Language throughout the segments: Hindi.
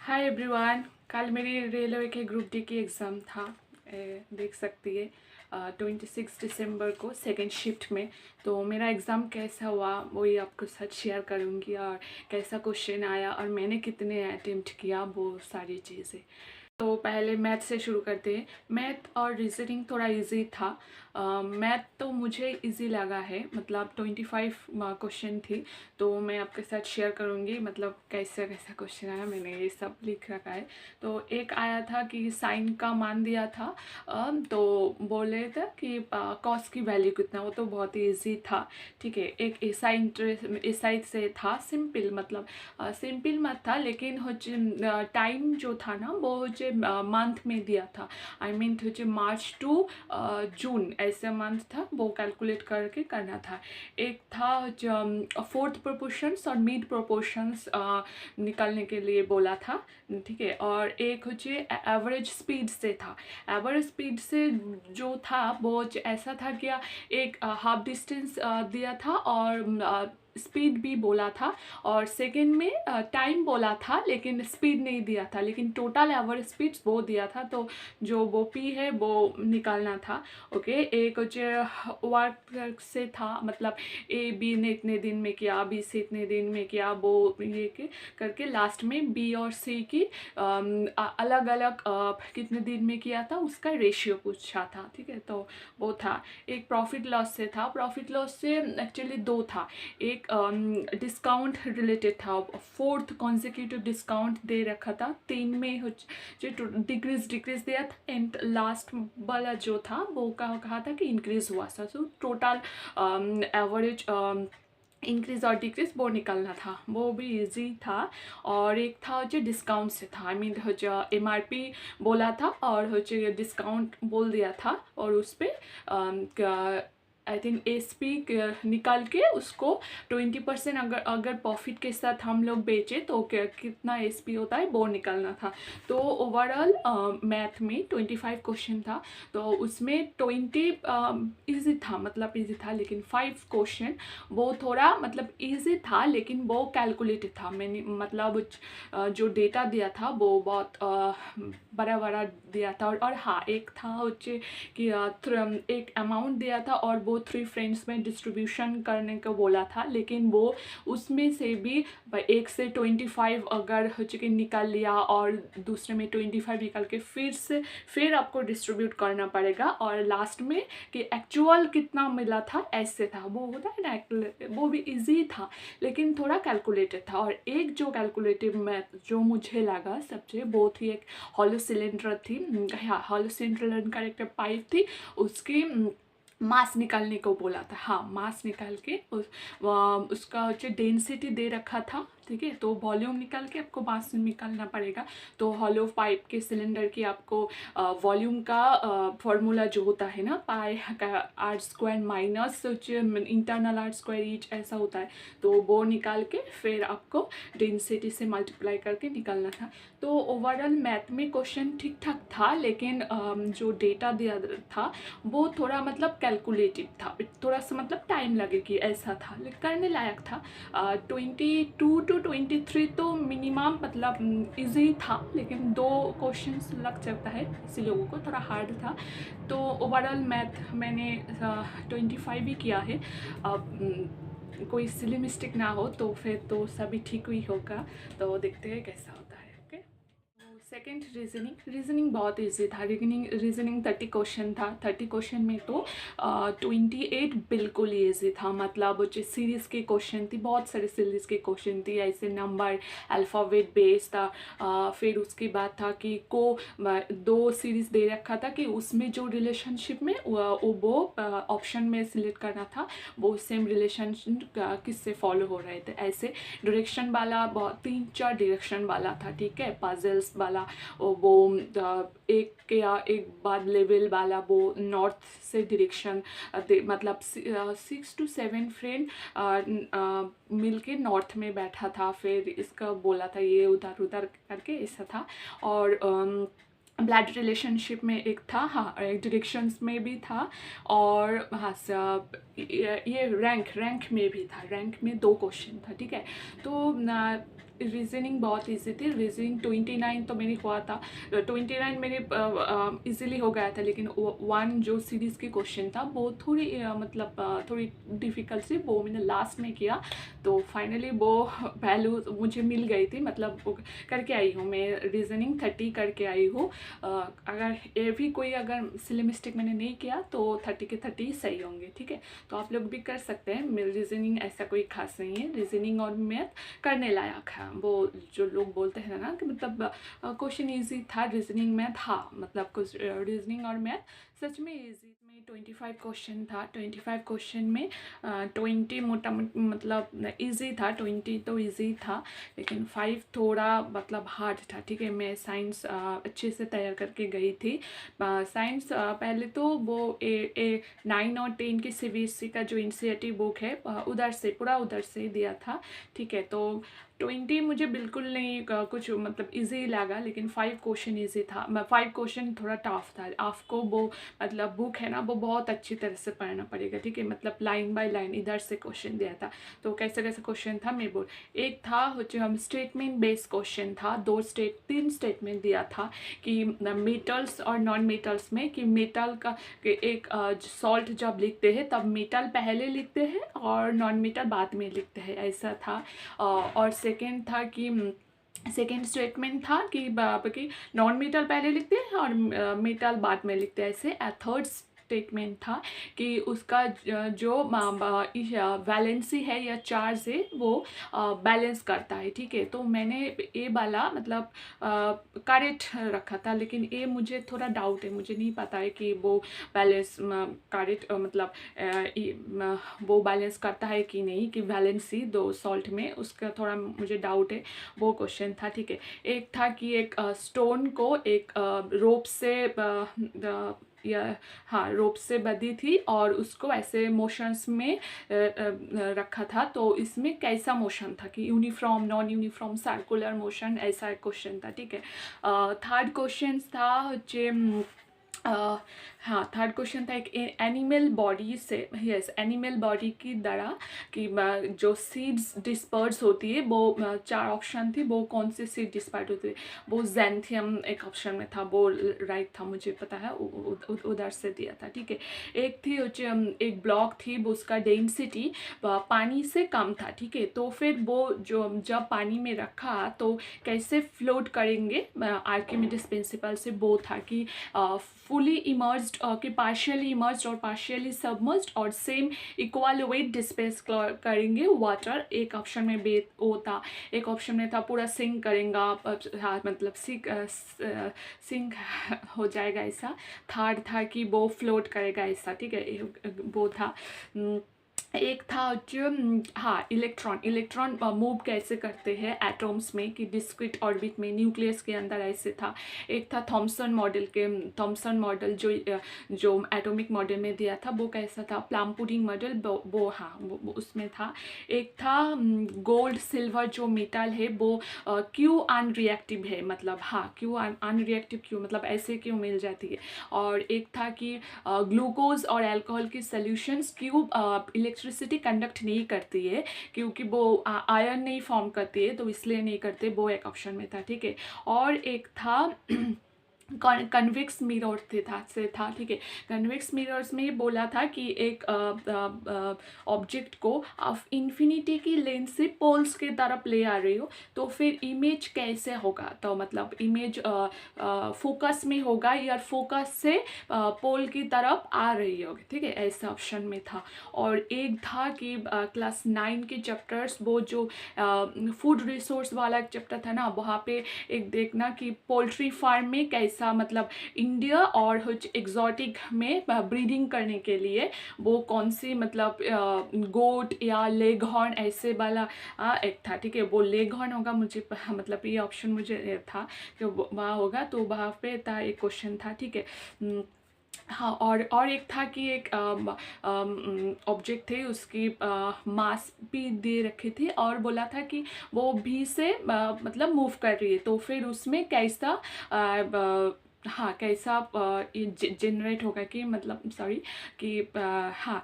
Hi everyone. कल मेरी रेलवे के ग्रुप डी की एग्ज़ाम था। देख सकती है 26 दिसंबर को सेकंड शिफ्ट में। तो मेरा एग्ज़ाम कैसा हुआ वही आपको साथ शेयर करूँगी, और कैसा क्वेश्चन आया और मैंने कितने अटेम्प्ट किया वो सारी चीज़ें। तो पहले मैथ से शुरू करते हैं। मैथ और रीजनिंग थोड़ा इजी था। मैथ तो मुझे इजी लगा है, मतलब 25 क्वेश्चन थी। तो मैं आपके साथ शेयर करूँगी मतलब कैसा कैसा क्वेश्चन आया, मैंने ये सब लिख रखा है। तो एक आया था कि साइन का मान दिया था। तो बोले थे कि कॉस की वैल्यू कितना, वो तो बहुत ही ईजी था। ठीक है। एक एसआई से था सिंपल, मतलब सिंपल मत था, लेकिन टाइम जो था ना वो मंथ में दिया था। I mean March to June ऐसे मंथ था, वो कैलकुलेट करके करना था। एक था फोर्थ प्रोपोर्शंस और मिड प्रोपोर्शंस निकालने के लिए बोला था। ठीक है। और एक एवरेज स्पीड से था। एवरेज स्पीड से जो था वो ऐसा था कि एक हाफ डिस्टेंस दिया था और स्पीड भी बोला था, और सेकेंड में टाइम बोला था लेकिन स्पीड नहीं दिया था, लेकिन टोटल एवरेज स्पीड वो दिया था। तो जो वो पी है वो निकालना था। ओके। एक वर्क से था, मतलब ए बी ने इतने दिन में किया, बी से इतने दिन में किया, वो ये के करके लास्ट में बी और सी की अलग अलग कितने दिन में किया था उसका रेशियो पूछा था। ठीक है। तो वो था। एक प्रॉफिट लॉस से था। प्रॉफिट लॉस से एक्चुअली दो था। एक डिस्काउंट रिलेटेड था, फोर्थ कॉन्जिक्यूटिव डिस्काउंट दे रखा था। 3 में जो डिक्रीज दिया था, एंड लास्ट वाला जो था वो कहा था कि इंक्रीज हुआ था। सो टोटल एवरेज इंक्रीज और डिक्रीज वो निकालना था, वो भी इजी था। और एक था जो डिस्काउंट से था। आई मीन एमआरपी बोला था और डिस्काउंट बोल दिया था, और उस पर आई थिंक एसपी निकाल के उसको 20% अगर प्रॉफिट के साथ हम लोग बेचे तो कितना एसपी होता है वो निकालना था। तो ओवरऑल मैथ में 25 क्वेश्चन था। तो उसमें 20 इजी था, मतलब इजी था, लेकिन 5 क्वेश्चन वो थोड़ा मतलब इजी था लेकिन वो कैलकुलेटेड था। मैंने मतलब जो डेटा दिया था वो बहुत बड़ा बड़ा दिया था। और हाँ, एक था कि एक अमाउंट दिया था और वो 3 फ्रेंड्स में डिस्ट्रीब्यूशन करने को बोला था, लेकिन वो उसमें से भी एक से 25 अगर कि निकाल लिया और दूसरे में 25 निकाल के फिर आपको डिस्ट्रीब्यूट करना पड़ेगा, और लास्ट में कि एक्चुअल कितना मिला था ऐसे था। वो होता है ना, वो भी इजी था लेकिन थोड़ा कैलकुलेटेड था। और एक जो कैलकुलेटिव मैथ जो मुझे लगा सबसे, वो थी एक हॉलो सिलेंडर थी। हॉलो सिलेंडर का एक पाइप थी, उसकी मास निकालने को बोला था। हाँ, मास निकाल के उसका डेंसिटी दे रखा था। ठीक है। तो वॉल्यूम निकाल के आपको मास निकालना पड़ेगा। तो हॉलो पाइप के सिलेंडर की आपको वॉल्यूम का फॉर्मूला जो होता है ना, पाई का R square minus internal R square each ऐसा होता है। तो वो निकाल के फिर आपको डेंसिटी से मल्टीप्लाई करके निकालना था। तो ओवरऑल मैथ में क्वेश्चन ठीक ठाक था, लेकिन जो डेटा दिया था वो थोड़ा मतलब कैलकुलेटिव था, थोड़ा सा मतलब टाइम लगेगी ऐसा था, लेकिन करने लायक था। 22 to 23 तो मिनिमम मतलब इजी था, लेकिन 2 क्वेश्चंस लग जाता है इसी लोगों को, थोड़ा हार्ड था। तो ओवरऑल मैथ मैंने 25 ही किया है। कोई सिली मिस्टेक ना हो तो फिर तो सभी ठीक ही होगा। तो देखते हैं कैसा होता है। ओके। सेकेंड रीजनिंग बहुत इजी था। रीजनिंग 30 क्वेश्चन था। 30 क्वेश्चन में तो 28 बिल्कुल ईजी था, मतलब सीरीज़ के क्वेश्चन थी, बहुत सारे सीरीज़ के क्वेश्चन थी, ऐसे नंबर अल्फ़ाबेट बेस था। फिर उसके बाद था कि 2 सीरीज़ दे रखा था कि उसमें जो रिलेशनशिप में वो ऑप्शन में सिलेक्ट करना था, वो सेम रिलेशनशिप किससे फॉलो हो रहे थे। ऐसे डायरेक्शन वाला बहुत 3-4 डायरेक्शन वाला था। ठीक है। पजल्स वाला वो एक बाद लेवल वाला वो नॉर्थ से डायरेक्शन मतलब 6 to 7 फ्रेंड मिल के नॉर्थ में बैठा था, फिर इसका बोला था ये उधर उधर करके ऐसा था। और ब्लड रिलेशनशिप में एक था। हाँ, एक डायरेक्शंस में भी था। और हाँ, ये रैंक में भी था। रैंक में 2 क्वेश्चन था। ठीक है। तो रीजनिंग बहुत इजी थी। रीजनिंग 29 तो मेरी हुआ था, 29 मेरे इजीली हो गया था, लेकिन वन जो सीरीज़ की क्वेश्चन था वो थोड़ी मतलब थोड़ी डिफ़िकल्ट सी, वो मैंने लास्ट में किया तो फाइनली वो वैल्यू मुझे मिल गई थी। मतलब वो करके आई हूँ मैं, रीजनिंग 30 करके आई हूँ। अगर ये भी कोई अगर सिली मिस्टेक मैंने नहीं किया तो 30 के 30 सही होंगे, ठीक है। तो आप लोग भी कर सकते हैं। मेरी रीजनिंग ऐसा कोई खास नहीं है, रीजनिंग और मैथ करने लायक है। वो जो लोग बोलते हैं ना कि मतलब क्वेश्चन इजी था, रीजनिंग में था, मतलब कुछ रीजनिंग और मैथ सच में इजी में 25 क्वेश्चन था। 25 क्वेश्चन में 20 मोटा मतलब इजी था, 20 तो इजी था, लेकिन 5 थोड़ा मतलब हार्ड था, ठीक है। मैं साइंस अच्छे से तैयार करके गई थी। साइंस पहले तो वो 9 और 10 की CBSE का जो NCERT बुक है उधर से पूरा उधर से दिया था, ठीक है। तो 20 मुझे बिल्कुल नहीं कुछ मतलब इजी लगा, लेकिन 5 क्वेश्चन इजी था। 5 क्वेश्चन थोड़ा टफ था। आपको वो मतलब बुक है ना, वो बहुत अच्छी तरह से पढ़ना पड़ेगा, ठीक है। मतलब लाइन बाय लाइन इधर से क्वेश्चन दिया था। तो कैसे कैसे क्वेश्चन था मैं बोल, एक था जो हम स्टेटमेंट बेस्ड क्वेश्चन था, 3 स्टेटमेंट दिया था कि मेटल्स और नॉन मेटल्स में कि मेटल का एक सॉल्ट जब लिखते हैं तब मेटल पहले लिखते हैं और नॉन मेटल बाद में लिखते हैं, ऐसा था। और सेकेंड था कि सेकेंड स्टेटमेंट था कि नॉन मेटल पहले लिखते हैं और मेटल बाद में लिखते हैं, ऐसे। थर्ड स्टेटमेंट था कि उसका जो वैलेंसी है या चार्ज है वो बैलेंस करता है, ठीक है। तो मैंने ए वाला मतलब करेक्ट रखा था, लेकिन ये मुझे थोड़ा डाउट है, मुझे नहीं पता है कि वो बैलेंस करेक्ट मतलब वो बैलेंस करता है कि नहीं, कि वैलेंसी दो सॉल्ट में, उसका थोड़ा मुझे डाउट है। वो क्वेश्चन था, ठीक है। एक था कि एक स्टोन को एक रोप से या हाँ रोप से बंधी थी और उसको ऐसे मोशंस में रखा था। तो इसमें कैसा मोशन था कि uniform, non uniform, circular motion, ऐसा एक क्वेश्चन था, ठीक है। थर्ड क्वेश्चन था हाँ थर्ड क्वेश्चन था एक एनिमल बॉडी से, यस एनिमल बॉडी की तरह कि जो सीड्स डिस्पर्स होती है वो 4 ऑप्शन थी, वो कौन से सीड डिस्पर्स होती है। वो जेंथियम एक ऑप्शन में था, वो राइट था, मुझे पता है, उधर से दिया था, ठीक है। एक थी एक ब्लॉक थी, वो उसका डेंसिटी पानी से कम था, ठीक है। तो फिर वो जो जब पानी में रखा तो कैसे फ्लोट करेंगे, आर्किमिडीज प्रिंसिपल से वो था कि फुली इमर्स्ड कि पार्शियली इमर्स्ड और पार्शियली सबमर्स्ड और सेम इक्वल वेट डिस्पेस करेंगे वाटर, एक ऑप्शन में वो था। एक ऑप्शन में था पूरा सिंक करेगा, हाँ मतलब सिंक हो जाएगा, ऐसा। थर्ड था कि वो फ्लोट करेगा, ऐसा, ठीक है, वो था। एक था जो हाँ इलेक्ट्रॉन मूव कैसे करते हैं एटम्स में कि डिस्क्रीट ऑर्बिट में, न्यूक्लियस के अंदर, ऐसे था। एक था थॉमसन मॉडल जो एटॉमिक मॉडल में दिया था, वो कैसा था। प्लम पुडिंग मॉडल वो हाँ वो उसमें था। एक था गोल्ड सिल्वर जो मेटल है वो क्यों अनरिएक्टिव है, मतलब हाँ क्यों अनरिएक्टिव क्यों, मतलब ऐसे क्यों मिल जाती है। और एक था कि ग्लूकोज और अल्कोहल की सॉल्यूशंस क्यों इलेक्ट्रिसिटी कंडक्ट नहीं करती है, क्योंकि वो आयरन नहीं फॉर्म करती है, तो इसलिए नहीं करते, वो एक ऑप्शन में था, ठीक है। और एक था कन्वेक्स मिरर था, ठीक है। कन्वेक्स मिरर्स में बोला था कि एक ऑब्जेक्ट को आप इन्फिनिटी की लेंस से पोल्स के तरफ ले आ रही हो तो फिर इमेज कैसे होगा, तो मतलब इमेज फोकस में होगा या फोकस से पोल की तरफ आ रही होगी, ठीक है, ऐसा ऑप्शन में था। और एक था कि क्लास 9 के चैप्टर्स, वो जो फूड रिसोर्स वाला चैप्टर था ना, वहाँ पे एक देखना कि पोल्ट्री फार्म में कैसा मतलब इंडिया और कुछ एग्जॉटिक में ब्रीडिंग करने के लिए वो कौन सी मतलब गोट या लेग हॉर्न ऐसे वाला एक था, ठीक है। वो लेग हॉर्न होगा, मुझे मतलब ये ऑप्शन मुझे था कि वहाँ होगा, तो वहाँ पे था एक क्वेश्चन था, ठीक है। हाँ और एक था कि एक ऑब्जेक्ट थे, उसकी मास भी दे रखे थे और बोला था कि वो भी से मतलब मूव कर रही है, तो फिर उसमें कैसा हाँ कैसा जनरेट होगा कि मतलब सॉरी कि हाँ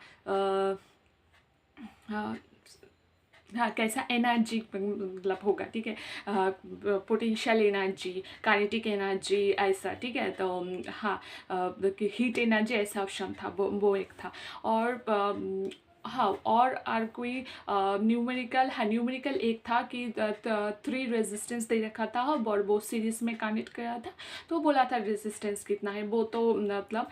हाँ कैसा एनर्जी मतलब होगा, ठीक है, पोटेंशियल एनर्जी, काइनेटिक एनर्जी ऐसा, ठीक है। तो हाँ हीट एनर्जी ऐसा ऑप्शन था, वो एक था। और हाँ और कोई न्यूमेरिकल, हाँ न्यूमेरिकल एक था कि 3 रेजिस्टेंस दे रखा था और वो सीरीज में कनेक्ट किया था, तो बोला था रेजिस्टेंस कितना है, वो तो मतलब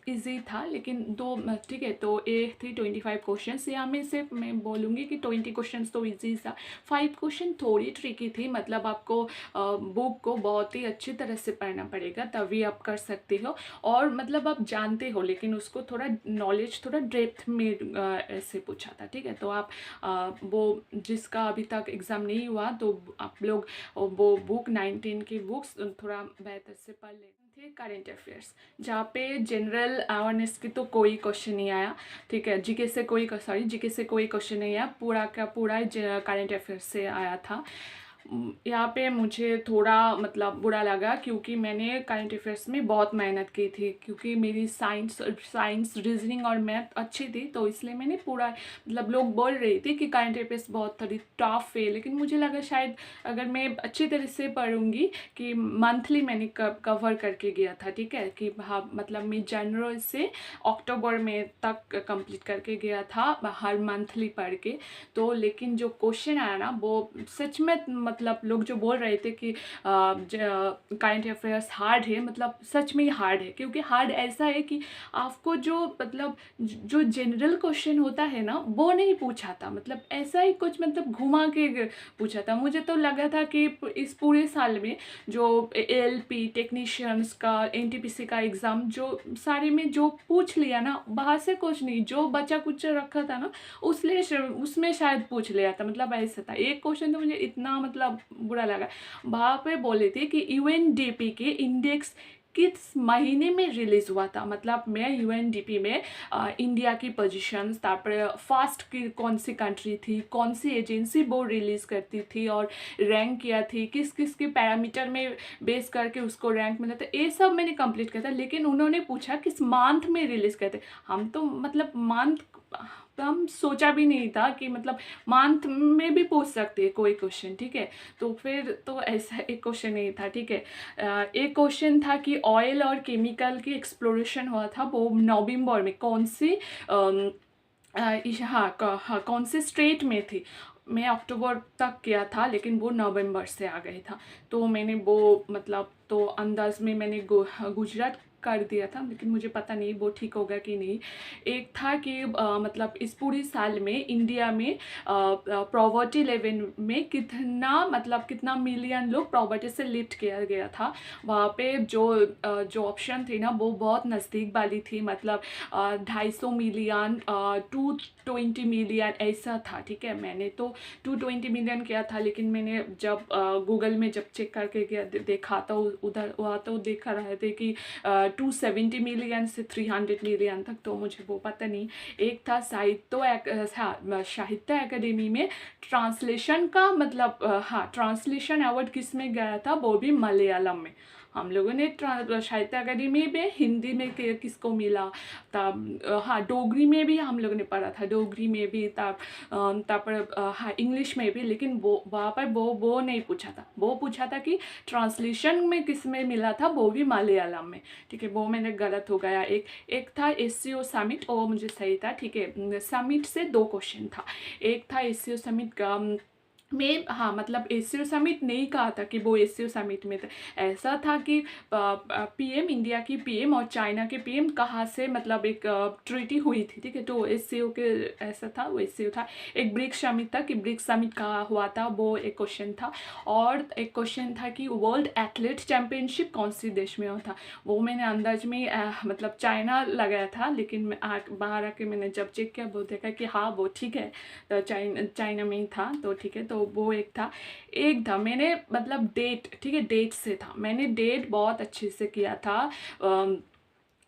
इजी था, लेकिन दो, ठीक है। तो एक थी 25 क्वेश्चन, यहाँ में से मैं बोलूँगी कि 20 क्वेश्चन तो इजी था, 5 क्वेश्चन थोड़ी ट्रिकी थी, मतलब आपको बुक को बहुत ही अच्छी तरह से पढ़ना पड़ेगा तभी आप कर सकते हो, और मतलब आप जानते हो, लेकिन उसको थोड़ा नॉलेज थोड़ा डेप्थ में ऐसे पूछा था, ठीक है। तो आप वो जिसका अभी तक एग्ज़ाम नहीं हुआ तो आप लोग वो बुक 19 की बुक्स थोड़ा बेहतर से पढ़ लें। थे करेंट अफेयर्स, जहाँ पे जनरल अवेयरनेस की तो कोई क्वेश्चन नहीं आया, ठीक है। जीके से कोई क्वेश्चन नहीं आया, पूरा का पूरा करेंट अफेयर्स से आया था। यहाँ पे मुझे थोड़ा मतलब बुरा लगा, क्योंकि मैंने करंट अफेयर्स में बहुत मेहनत की थी, क्योंकि मेरी साइंस रीजनिंग और मैथ अच्छी थी, तो इसलिए मैंने पूरा, मतलब लोग बोल रही थी कि करंट अफेयर्स बहुत थोड़ी टफ है, लेकिन मुझे लगा शायद अगर मैं अच्छी तरह से पढ़ूंगी, कि मंथली मैंने कवर करके गया था, ठीक है, कि हाँ मतलब मैं जनवरी से अक्टूबर में तक कंप्लीट करके गया था हर मंथली पढ़ के। तो लेकिन जो क्वेश्चन आया ना वो सच में, मतलब लोग जो बोल रहे थे कि करंट अफेयर्स हार्ड है, मतलब सच में ही हार्ड है, क्योंकि हार्ड ऐसा है कि आपको जो मतलब जो जनरल क्वेश्चन होता है ना वो नहीं पूछा था, मतलब ऐसा ही कुछ मतलब घुमा के पूछा था। मुझे तो लगा था कि इस पूरे साल में जो एएलपी टेक्नीशियंस का एनटीपीसी का एग्ज़ाम जो सारे में जो पूछ लिया ना, बाहर से कुछ नहीं, जो बचा कुछ रखा था ना उसमें शायद पूछ लिया था, मतलब ऐसा था। एक क्वेश्चन तो मुझे इतना मतलब बुरा लगा, वहाँ पे बोले थे कि यूएनडीपी के इंडेक्स किस महीने में रिलीज हुआ था, मतलब मैं यूएनडीपी में इंडिया की पोजीशंस, तापर फर्स्ट की कौन सी कंट्री थी, कौन सी एजेंसी वो रिलीज करती थी और रैंक किया थी, किस किस के पैरामीटर में बेस करके उसको रैंक मिला था, ये सब मैंने कंप्लीट किया था। लेकिन उन्होंने पूछा किस मंथ में रिलीज करते, हम तो मतलब मंथ हम सोचा भी नहीं था कि मतलब मंथ में भी पूछ सकते हैं कोई क्वेश्चन, ठीक है। तो फिर तो ऐसा एक क्वेश्चन नहीं था, ठीक है। एक क्वेश्चन था कि ऑयल और केमिकल की एक्सप्लोरेशन हुआ था वो नवंबर में कौन सी हाँ कौन से स्टेट में थी। मैं अक्टूबर तक किया था, लेकिन वो नवंबर से आ गया था, तो मैंने वो मतलब तो अंदाज में मैंने गुजरात कर दिया था, लेकिन मुझे पता नहीं वो ठीक होगा कि नहीं। एक था कि मतलब इस पूरी साल में इंडिया में प्रॉवर्टी लेवल में कितना मिलियन लोग प्रॉवर्टी से लिफ्ट किया गया था। वहाँ पे जो ऑप्शन थी ना वो बहुत नज़दीक वाली थी, मतलब 250 मिलियन 220 मिलियन ऐसा था, ठीक है। मैंने तो 220 मिलियन किया था, लेकिन मैंने जब गूगल में जब चेक करके गया देखा तो उधर वहाँ तो देखा रहे थे कि 270 मिलियन से 300 मिलियन तक, तो मुझे वो पता नहीं। एक था साहित्य अकेडमी में ट्रांसलेशन का, मतलब हाँ ट्रांसलेशन अवार्ड किस में गया था, वो भी मलयालम में। हम लोगों ने साहित्य अकेडमी में हिंदी में किसको मिला, तब हाँ डोगरी में भी हम लोगों ने पढ़ा था, डोगरी में भी तब हाँ इंग्लिश में भी, लेकिन वो वहाँ पर वो नहीं पूछा था। वो पूछा था कि ट्रांसलेशन में किस में मिला था, वो भी मलयालम में, ठीक है। वो मैंने गलत हो गया। एक था एससीओ समिट, वो मुझे सही था, ठीक है। समिट से 2 क्वेश्चन था। एक था एससीओ समिट का में, हाँ मतलब एससीओ समिट नहीं कहा था कि वो एससीओ समिट में था, ऐसा था कि पीएम, इंडिया की पीएम और चाइना के पीएम कहाँ से मतलब एक ट्रीटी हुई थी, ठीक है। तो एससीओ के ऐसा था, वो एससीओ था। एक ब्रिक्स समिट था कि ब्रिक्स समिट कहाँ हुआ था, वो एक क्वेश्चन था। और एक क्वेश्चन था कि वर्ल्ड एथलीट चैम्पियनशिप कौन सी देश में होता, वो मैंने अंदाज में मतलब चाइना लगाया था, लेकिन बाहर आके मैंने जब चेक किया वो देखा कि हाँ वो ठीक है, तो चाइना में ही था, तो ठीक है। तो वो एक था मैंने मतलब डेट, ठीक है, डेट से था, मैंने डेट बहुत अच्छे से किया था।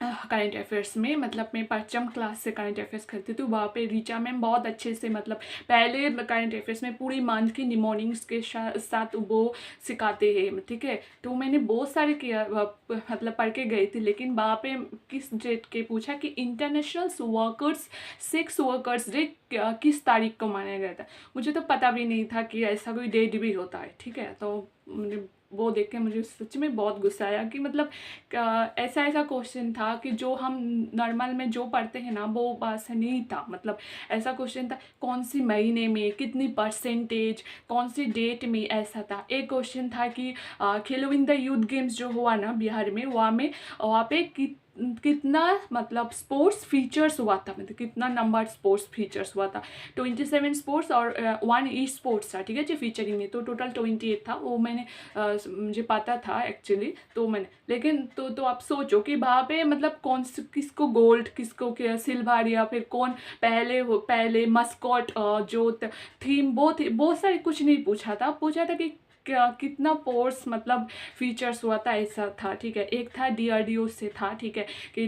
करंट अफेयर्स में, मतलब मैं परचम क्लास से करंट अफेयर्स करती थी। वहाँ पे रीचा मैम बहुत अच्छे से, मतलब पहले करंट अफेयर्स में पूरी मंथ की निमोनिंग्स के साथ वो सिखाते हैं, ठीक है। तो मैंने बहुत सारे किया, मतलब पढ़ के गई थी। लेकिन वहाँ पे किस डेट के पूछा कि international workers sex workers day किस तारीख को मनाया गया था। मुझे तो पता भी नहीं था कि ऐसा कोई डेट भी होता है, ठीक है। तो मुझे वो देख के मुझे सच में बहुत गुस्सा आया कि मतलब ऐसा ऐसा क्वेश्चन था कि जो हम नॉर्मल में जो पढ़ते हैं ना वो वैसा नहीं था। मतलब ऐसा क्वेश्चन था कौन सी महीने में कितनी परसेंटेज, कौन सी डेट में, ऐसा था। एक क्वेश्चन था कि खेलो इंडिया यूथ गेम्स जो हुआ ना बिहार में, वहाँ पे कितना मतलब स्पोर्ट्स फीचर्स हुआ था, मतलब कितना नंबर स्पोर्ट्स फीचर्स हुआ था। 27 स्पोर्ट्स और 1 ई स्पोर्ट्स था, ठीक है जी, फीचरिंग में। तो टोटल 28 था। वो मैंने मुझे पता था एक्चुअली, तो मैंने, लेकिन तो आप सोचो कि वहाँ पे मतलब किसको गोल्ड, किसको सिल्वर, या फिर कौन पहले मस्कॉट जो थीम, बहुत सारे कुछ नहीं पूछा था। पूछा था कि कितना पोर्स मतलब फीचर्स हुआ था, ऐसा था, ठीक है। एक था DRDO से था, ठीक है, कि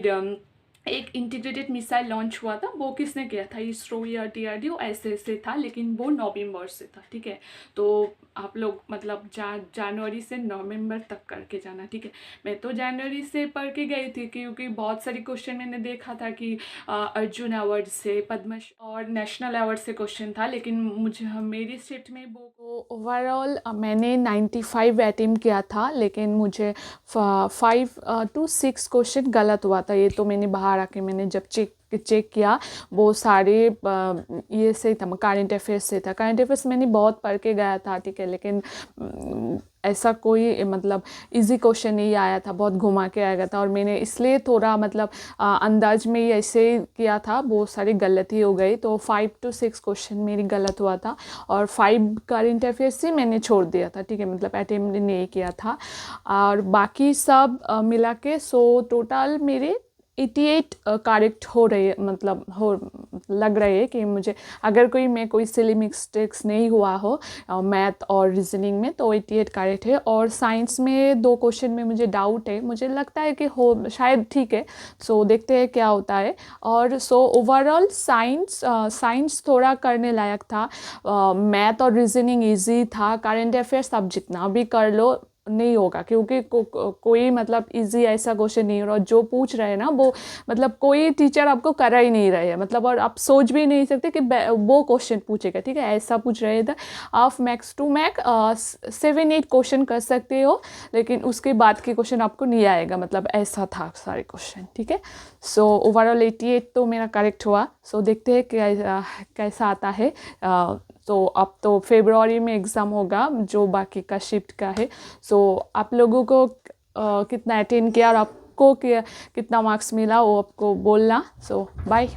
एक इंटीग्रेटेड मिसाइल लॉन्च हुआ था, वो किसने किया था, इसरो या DRDO, ऐसे था। लेकिन वो नवंबर से था, ठीक है। तो आप लोग मतलब जनवरी से नवंबर तक करके जाना, ठीक है। मैं तो जनवरी से पढ़ के गई थी, क्योंकि बहुत सारी क्वेश्चन मैंने देखा था कि अर्जुन अवार्ड से, पद्मश्री और नेशनल अवार्ड से क्वेश्चन था। लेकिन मुझे मेरी स्टेट में वो ओवरऑल मैंने 95 अटेम्प्ट किया था, लेकिन मुझे 5 to 6 क्वेश्चन गलत हुआ था। ये तो मैंने बाहर आके मैंने जब चेक किया, वो सारे ये से था, करंट अफेयर्स से था। करंट अफेयर्स मैंने बहुत पढ़ के गया था, ठीक है। लेकिन ऐसा कोई मतलब इजी क्वेश्चन नहीं आया था, बहुत घुमा के आया था। और मैंने इसलिए थोड़ा मतलब अंदाज में ही ऐसे किया था, बहुत सारी गलती हो गई। तो 5 to 6 क्वेश्चन मेरी गलत हुआ था, और 5 करंट अफेयर्स से मैंने छोड़ दिया था, ठीक है, मतलब अटेम्प्ट नहीं किया था। और बाकी सब मिला के टोटल मेरे 88 करेक्ट हो रही है, मतलब लग रही है कि मुझे, अगर कोई सिली मिस्टेक्स नहीं हुआ हो मैथ और रीजनिंग में, तो 88 करेक्ट है। और साइंस में 2 क्वेश्चन में मुझे डाउट है, मुझे लगता है कि हो शायद, ठीक है। देखते हैं क्या होता है। और ओवरऑल साइंस थोड़ा करने लायक था। मैथ और रीजनिंग ईजी था। करंट अफेयर्स आप जितना भी कर लो नहीं होगा, क्योंकि कोई मतलब इजी ऐसा क्वेश्चन नहीं हो रहा। जो पूछ रहे हैं ना वो मतलब कोई टीचर आपको करा ही नहीं रहे हैं, मतलब, और आप सोच भी नहीं सकते कि वो क्वेश्चन पूछेगा, ठीक है, ऐसा पूछ रहे थे। आप मैक्स टू मैक्स 7-8 क्वेश्चन कर सकते हो, लेकिन उसके बाद के क्वेश्चन आपको नहीं आएगा, मतलब ऐसा था सारे क्वेश्चन, ठीक है। ओवरऑल 88 तो मेरा करेक्ट हुआ। देखते हैं कैसा आता है। तो अब तो फरवरी में एग्ज़ाम होगा जो बाकी का शिफ्ट का है। आप लोगों को कितना अटेंड किया और आपको कितना मार्क्स मिला वो आपको बोलना। बाय।